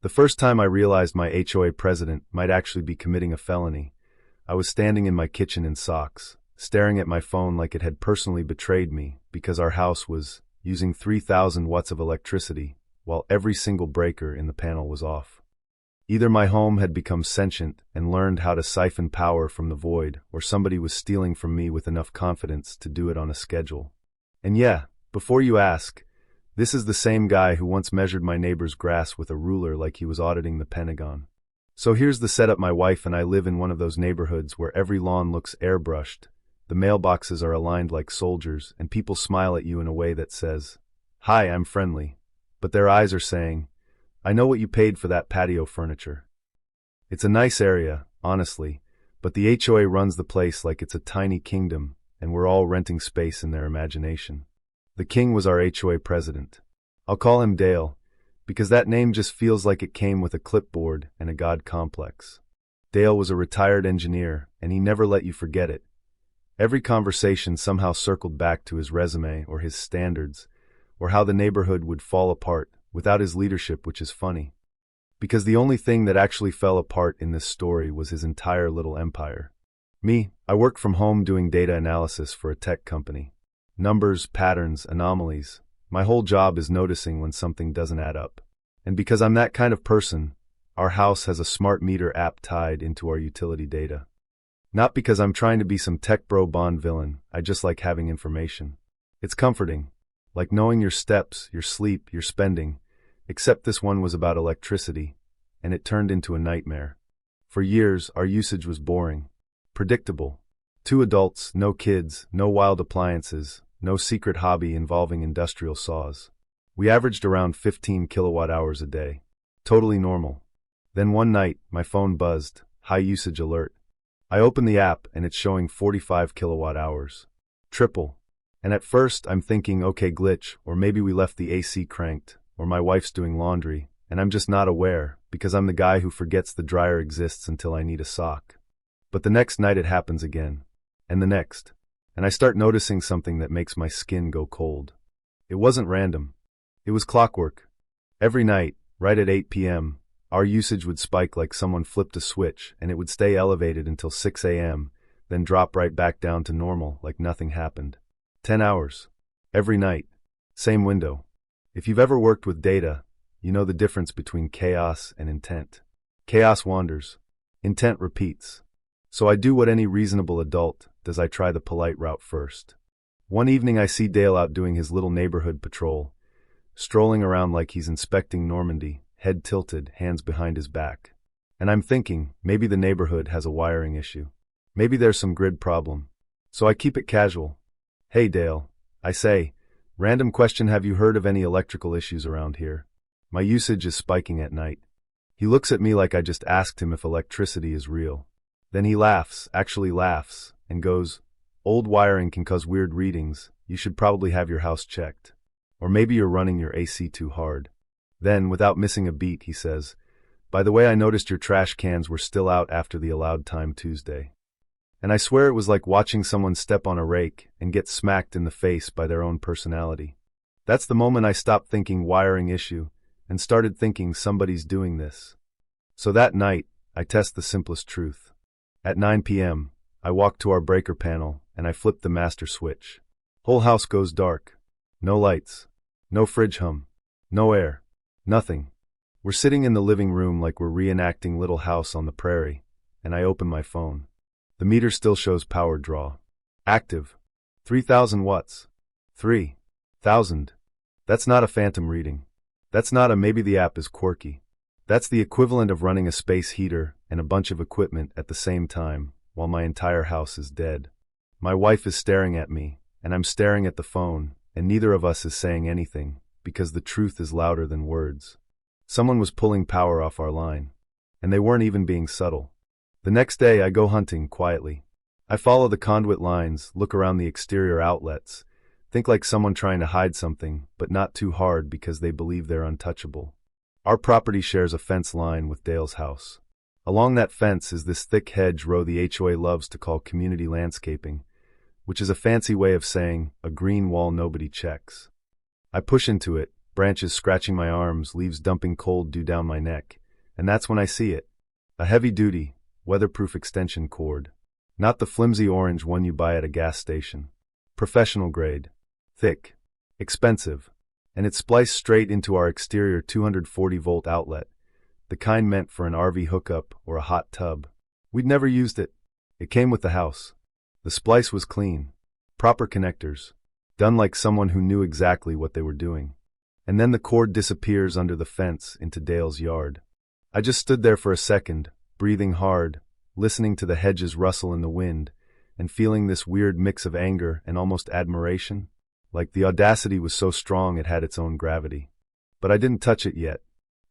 The first time I realized my HOA president might actually be committing a felony, I was standing in my kitchen in socks, staring at my phone like it had personally betrayed me because our house was using 3,000 watts of electricity while every single breaker in the panel was off. Either my home had become sentient and learned how to siphon power from the void, or somebody was stealing from me with enough confidence to do it on a schedule. And yeah, before you ask, this is the same guy who once measured my neighbor's grass with a ruler like he was auditing the Pentagon. So here's the setup. My wife and I live in one of those neighborhoods where every lawn looks airbrushed, the mailboxes are aligned like soldiers, and people smile at you in a way that says, "Hi, I'm friendly." But their eyes are saying, "I know what you paid for that patio furniture." It's a nice area, honestly, but the HOA runs the place like it's a tiny kingdom, and we're all renting space in their imagination. The king was our HOA president. I'll call him Dale, because that name just feels like it came with a clipboard and a god complex. Dale was a retired engineer, and he never let you forget it. Every conversation somehow circled back to his resume or his standards, or how the neighborhood would fall apart without his leadership, which is funny. Because the only thing that actually fell apart in this story was his entire little empire. Me, I work from home doing data analysis for a tech company. Numbers, patterns, anomalies. My whole job is noticing when something doesn't add up. And because I'm that kind of person, our house has a smart meter app tied into our utility data. Not because I'm trying to be some tech bro Bond villain, I just like having information. It's comforting, like knowing your steps, your sleep, your spending, except this one was about electricity, and it turned into a nightmare. For years, our usage was boring, predictable. 2 adults, no kids, no wild appliances, no secret hobby involving industrial saws. We averaged around 15 kilowatt hours a day. Totally normal. Then one night, my phone buzzed, high usage alert. I open the app and it's showing 45 kilowatt hours. Triple. And at first, I'm thinking, okay, glitch, or maybe we left the AC cranked, or my wife's doing laundry, and I'm just not aware, because I'm the guy who forgets the dryer exists until I need a sock. But the next night it happens again. And the next. And I start noticing something that makes my skin go cold. It wasn't random. It was clockwork. Every night, right at 8 p.m., our usage would spike like someone flipped a switch, and it would stay elevated until 6 a.m., then drop right back down to normal like nothing happened. 10 hours. Every night. Same window. If you've ever worked with data, you know the difference between chaos and intent. Chaos wanders. Intent repeats. So I do what any reasonable adult does. I try the polite route first. One evening I see Dale out doing his little neighborhood patrol, strolling around like he's inspecting Normandy, head tilted, hands behind his back. And I'm thinking, maybe the neighborhood has a wiring issue. Maybe there's some grid problem. So I keep it casual. "Hey Dale," I say, "random question, have you heard of any electrical issues around here? My usage is spiking at night." He looks at me like I just asked him if electricity is real. Then he laughs, actually laughs, and goes, "Old wiring can cause weird readings. You should probably have your house checked. Or maybe you're running your AC too hard." Then, without missing a beat, he says, "By the way, I noticed your trash cans were still out after the allowed time Tuesday." And I swear it was like watching someone step on a rake and get smacked in the face by their own personality. That's the moment I stopped thinking wiring issue and started thinking somebody's doing this. So that night, I test the simplest truth. At 9 p.m., I walk to our breaker panel and I flip the master switch. Whole house goes dark. No lights. No fridge hum. No air. Nothing. We're sitting in the living room like we're reenacting Little House on the Prairie, and I open my phone. The meter still shows power draw. Active. 3,000 watts. 3,000. That's not a phantom reading. That's not a maybe the app is quirky. That's the equivalent of running a space heater and a bunch of equipment at the same time, while my entire house is dead. My wife is staring at me, and I'm staring at the phone, and neither of us is saying anything, because the truth is louder than words. Someone was pulling power off our line, and they weren't even being subtle. The next day I go hunting quietly. I follow the conduit lines, look around the exterior outlets, think like someone trying to hide something, but not too hard because they believe they're untouchable. Our property shares a fence line with Dale's house. Along that fence is this thick hedge row the HOA loves to call community landscaping, which is a fancy way of saying a green wall nobody checks. I push into it, branches scratching my arms, leaves dumping cold dew down my neck. And that's when I see it. A heavy-duty, weatherproof extension cord. Not the flimsy orange one you buy at a gas station. Professional grade. Thick. Expensive. And it's spliced straight into our exterior 240-volt outlet, the kind meant for an RV hookup or a hot tub. We'd never used it. It came with the house. The splice was clean. Proper connectors. Done like someone who knew exactly what they were doing. And then the cord disappears under the fence into Dale's yard. I just stood there for a second, breathing hard, listening to the hedges rustle in the wind, and feeling this weird mix of anger and almost admiration. Like the audacity was so strong it had its own gravity. But I didn't touch it yet.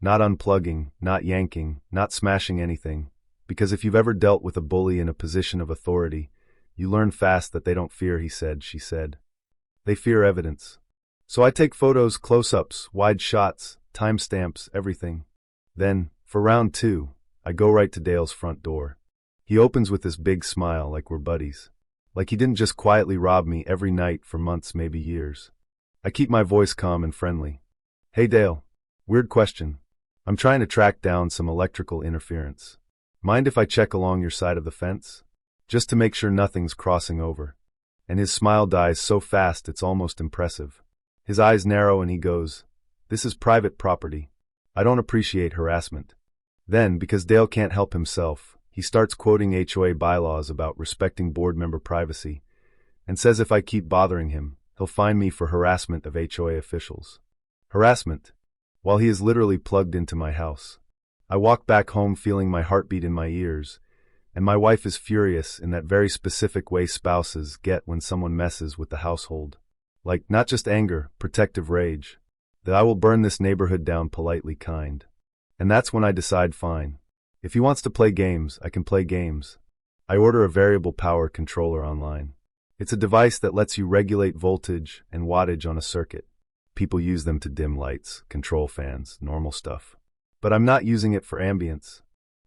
Not unplugging, not yanking, not smashing anything. Because if you've ever dealt with a bully in a position of authority, you learn fast that they don't fear, he said, she said. They fear evidence. So I take photos, close-ups, wide shots, timestamps, everything. Then, for round 2, I go right to Dale's front door. He opens with this big smile like we're buddies. Like he didn't just quietly rob me every night for months, maybe years. I keep my voice calm and friendly. Hey Dale, weird question. I'm trying to track down some electrical interference. Mind if I check along your side of the fence? Just to make sure nothing's crossing over. And his smile dies so fast it's almost impressive. His eyes narrow and he goes, "This is private property. I don't appreciate harassment." Then, because Dale can't help himself, he starts quoting HOA bylaws about respecting board member privacy, and says if I keep bothering him, he'll fine me for harassment of HOA officials. Harassment, while he is literally plugged into my house. I walk back home feeling my heartbeat in my ears, and my wife is furious in that very specific way spouses get when someone messes with the household. Like, not just anger, protective rage. That I will burn this neighborhood down politely kind. And that's when I decide fine. If he wants to play games, I can play games. I order a variable power controller online. It's a device that lets you regulate voltage and wattage on a circuit. People use them to dim lights, control fans, normal stuff. But I'm not using it for ambience.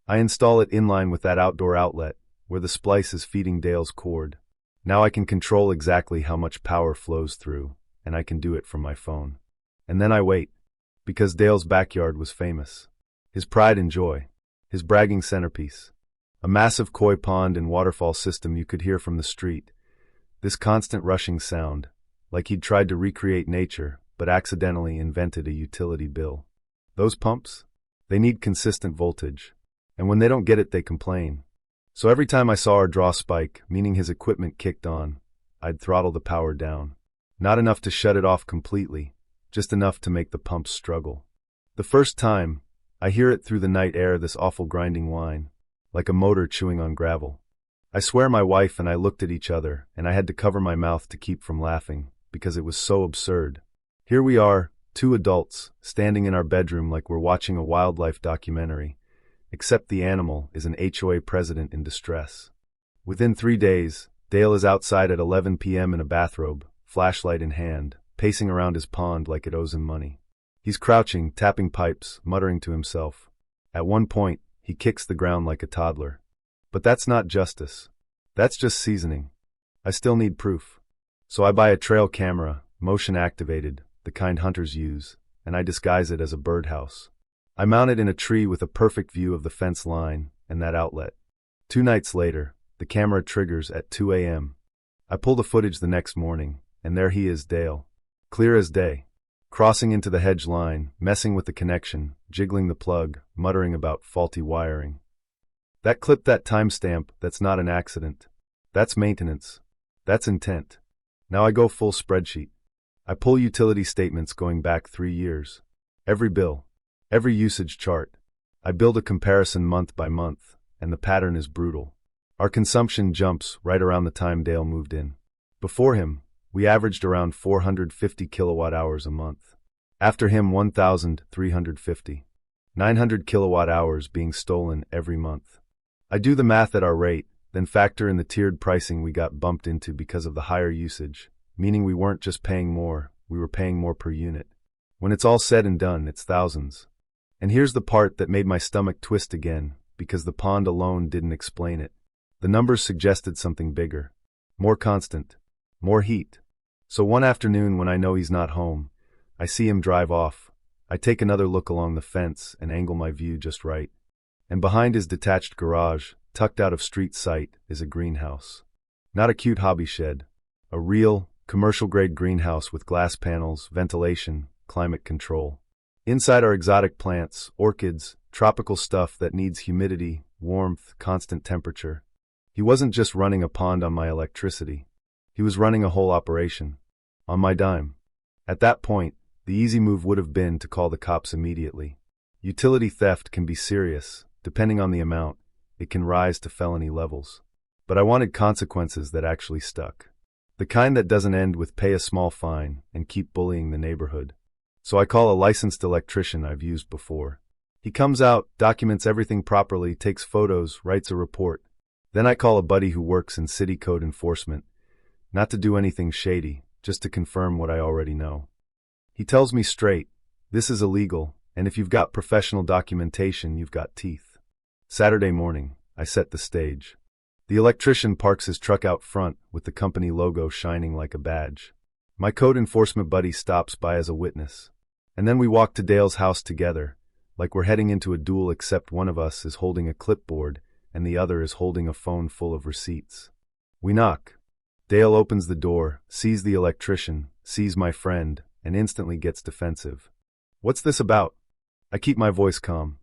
I install it in line with that outdoor outlet, where the splice is feeding Dale's cord. Now I can control exactly how much power flows through, and I can do it from my phone. And then I wait, because Dale's backyard was famous. His pride and joy. His bragging centerpiece. A massive koi pond and waterfall system you could hear from the street. This constant rushing sound, like he'd tried to recreate nature, but accidentally invented a utility bill. Those pumps? They need consistent voltage. And when they don't get it, they complain. So every time I saw our draw spike, meaning his equipment kicked on, I'd throttle the power down. Not enough to shut it off completely, just enough to make the pumps struggle. The first time, I hear it through the night air, this awful grinding whine, like a motor chewing on gravel. I swear my wife and I looked at each other, and I had to cover my mouth to keep from laughing, because it was so absurd. Here we are, 2 adults, standing in our bedroom like we're watching a wildlife documentary, except the animal is an HOA president in distress. Within 3 days, Dale is outside at 11 p.m. in a bathrobe, flashlight in hand, pacing around his pond like it owes him money. He's crouching, tapping pipes, muttering to himself. At one point, he kicks the ground like a toddler. But that's not justice. That's just seasoning. I still need proof. So I buy a trail camera, motion activated, the kind hunters use, and I disguise it as a birdhouse. I mount it in a tree with a perfect view of the fence line and that outlet. 2 nights later, the camera triggers at 2 a.m. I pull the footage the next morning, and there he is, Dale. Clear as day. Crossing into the hedge line, messing with the connection, jiggling the plug, muttering about faulty wiring. That clip, that timestamp, that's not an accident. That's maintenance. That's intent. Now I go full spreadsheet. I pull utility statements going back 3 years. Every bill. Every usage chart. I build a comparison month by month, and the pattern is brutal. Our consumption jumps right around the time Dale moved in. Before him, we averaged around 450 kilowatt hours a month. After him, 1,350. 900 kilowatt hours being stolen every month. I do the math at our rate, then factor in the tiered pricing we got bumped into because of the higher usage, meaning we weren't just paying more, we were paying more per unit. When it's all said and done, it's thousands. And here's the part that made my stomach twist again, because the pond alone didn't explain it. The numbers suggested something bigger. More constant. More heat. So one afternoon when I know he's not home, I see him drive off. I take another look along the fence and angle my view just right. And behind his detached garage, tucked out of street sight, is a greenhouse. Not a cute hobby shed. A real, commercial-grade greenhouse with glass panels, ventilation, climate control. Inside are exotic plants, orchids, tropical stuff that needs humidity, warmth, constant temperature. He wasn't just running a pond on my electricity. He was running a whole operation. On my dime. At that point, the easy move would have been to call the cops immediately. Utility theft can be serious. Depending on the amount, it can rise to felony levels. But I wanted consequences that actually stuck. The kind that doesn't end with pay a small fine and keep bullying the neighborhood. So I call a licensed electrician I've used before. He comes out, documents everything properly, takes photos, writes a report. Then I call a buddy who works in city code enforcement. Not to do anything shady, just to confirm what I already know. He tells me straight, this is illegal, and if you've got professional documentation, you've got teeth. Saturday morning, I set the stage. The electrician parks his truck out front with the company logo shining like a badge. My code enforcement buddy stops by as a witness. And then we walk to Dale's house together, like we're heading into a duel except one of us is holding a clipboard and the other is holding a phone full of receipts. We knock. Dale opens the door, sees the electrician, sees my friend, and instantly gets defensive. What's this about? I keep my voice calm.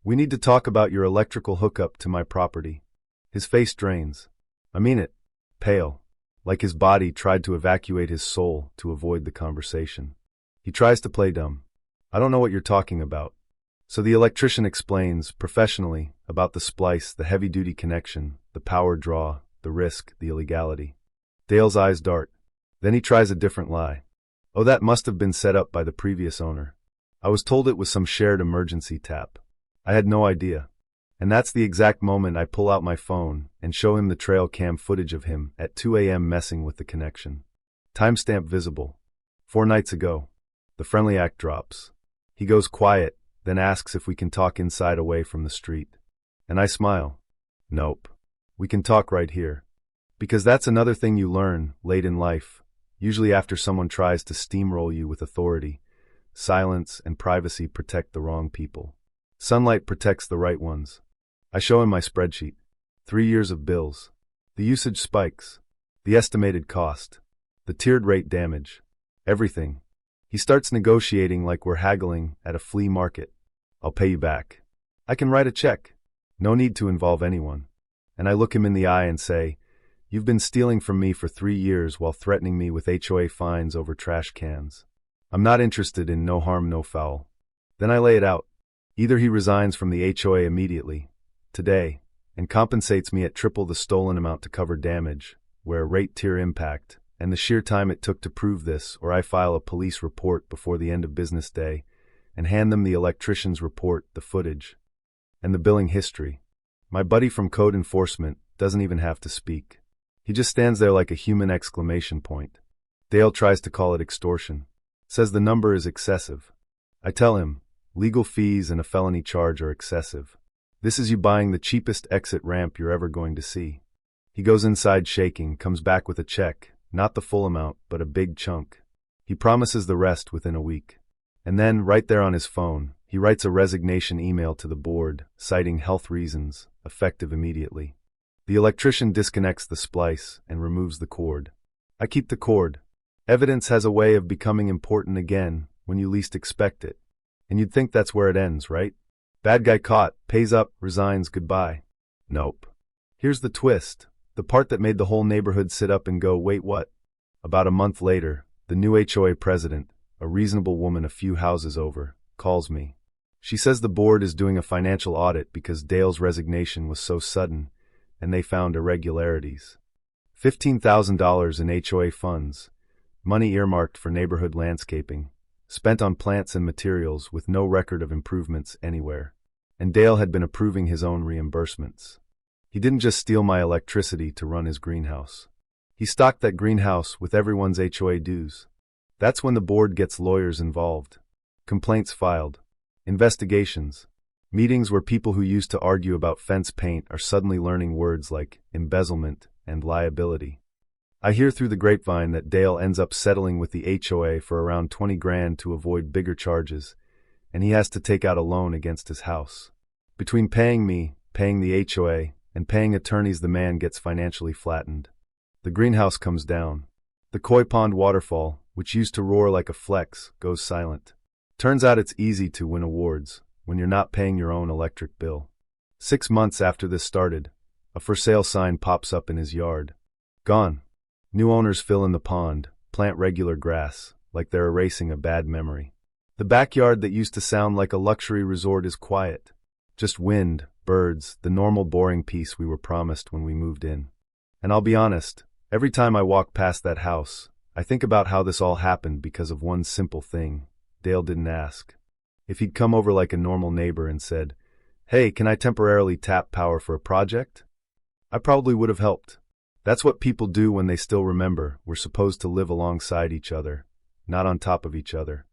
We need to talk about your electrical hookup to my property. His face drains. I mean it. Pale. Like his body tried to evacuate his soul to avoid the conversation. He tries to play dumb. I don't know what you're talking about. So the electrician explains, professionally, about the splice, the heavy-duty connection, the power draw, the risk, the illegality. Dale's eyes dart. Then he tries a different lie. Oh, that must have been set up by the previous owner. I was told it was some shared emergency tap. I had no idea. And that's the exact moment I pull out my phone and show him the trail cam footage of him at 2 a.m. messing with the connection. Timestamp visible. 4 nights ago. The friendly act drops. He goes quiet, then asks if we can talk inside away from the street. And I smile. Nope. We can talk right here. Because that's another thing you learn late in life, usually after someone tries to steamroll you with authority. Silence and privacy protect the wrong people. Sunlight protects the right ones. I show him my spreadsheet. 3 years of bills. The usage spikes. The estimated cost. The tiered rate damage. Everything. He starts negotiating like we're haggling at a flea market. I'll pay you back. I can write a check. No need to involve anyone. And I look him in the eye and say, you've been stealing from me for 3 years while threatening me with HOA fines over trash cans. I'm not interested in no harm, no foul. Then I lay it out. Either he resigns from the HOA immediately, today, and compensates me at triple the stolen amount to cover damage, where rate tier impact, and the sheer time it took to prove this, or I file a police report before the end of business day, and hand them the electrician's report, the footage, and the billing history. My buddy from code enforcement doesn't even have to speak. He just stands there like a human exclamation point. Dale tries to call it extortion. Says the number is excessive. I tell him, legal fees and a felony charge are excessive. This is you buying the cheapest exit ramp you're ever going to see. He goes inside shaking, comes back with a check, not the full amount, but a big chunk. He promises the rest within a week. And then, right there on his phone, he writes a resignation email to the board, citing health reasons, effective immediately. The electrician disconnects the splice and removes the cord. I keep the cord. Evidence has a way of becoming important again when you least expect it. And you'd think that's where it ends, right? Bad guy caught, pays up, resigns, goodbye. Nope. Here's the twist. The part that made the whole neighborhood sit up and go, wait, what? About a month later, the new HOA president, a reasonable woman a few houses over, calls me. She says the board is doing a financial audit because Dale's resignation was so sudden, and they found irregularities. $15,000 in HOA funds, money earmarked for neighborhood landscaping, spent on plants and materials with no record of improvements anywhere. And Dale had been approving his own reimbursements. He didn't just steal my electricity to run his greenhouse. He stocked that greenhouse with everyone's HOA dues. That's when the board gets lawyers involved. Complaints filed. Investigations. Meetings where people who used to argue about fence paint are suddenly learning words like embezzlement and liability. I hear through the grapevine that Dale ends up settling with the HOA for around 20 grand to avoid bigger charges, and he has to take out a loan against his house. Between paying me, paying the HOA, and paying attorneys, the man gets financially flattened. The greenhouse comes down. The koi pond waterfall, which used to roar like a flex, goes silent. Turns out it's easy to win awards when you're not paying your own electric bill. 6 months after this started, a for sale sign pops up in his yard. Gone. New owners fill in the pond, plant regular grass, like they're erasing a bad memory. The backyard that used to sound like a luxury resort is quiet. Just wind, birds, the normal boring peace we were promised when we moved in. And I'll be honest, every time I walk past that house, I think about how this all happened because of one simple thing. Dale didn't ask. If he'd come over like a normal neighbor and said, "Hey, can I temporarily tap power for a project?" I probably would have helped. That's what people do when they still remember we're supposed to live alongside each other, not on top of each other.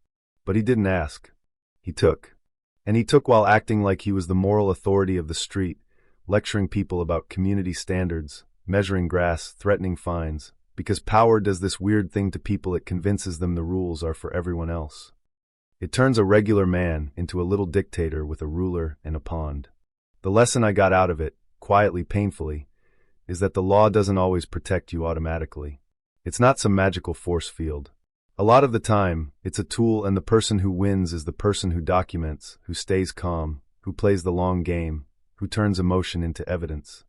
But he didn't ask. He took. And he took while acting like he was the moral authority of the street, lecturing people about community standards, measuring grass, threatening fines, because power does this weird thing to people. It convinces them the rules are for everyone else. It turns a regular man into a little dictator with a ruler and a pond. The lesson I got out of it, quietly, painfully, is that the law doesn't always protect you automatically. It's not some magical force field. A lot of the time, it's a tool, and the person who wins is the person who documents, who stays calm, who plays the long game, who turns emotion into evidence.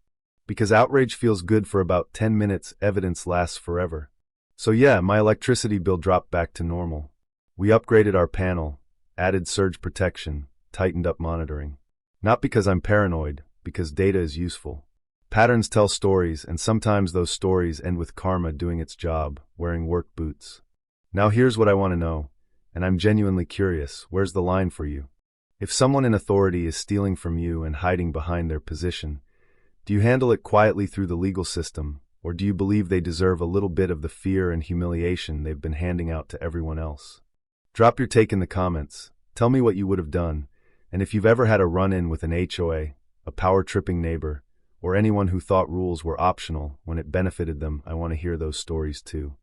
Because outrage feels good for about 10 minutes, evidence lasts forever. So yeah, my electricity bill dropped back to normal. We upgraded our panel, added surge protection, tightened up monitoring. Not because I'm paranoid, because data is useful. Patterns tell stories, and sometimes those stories end with karma doing its job, wearing work boots. Now here's what I want to know, and I'm genuinely curious, where's the line for you? If someone in authority is stealing from you and hiding behind their position, do you handle it quietly through the legal system, or do you believe they deserve a little bit of the fear and humiliation they've been handing out to everyone else? Drop your take in the comments, tell me what you would have done, and if you've ever had a run-in with an HOA, a power-tripping neighbor, or anyone who thought rules were optional when it benefited them, I want to hear those stories too.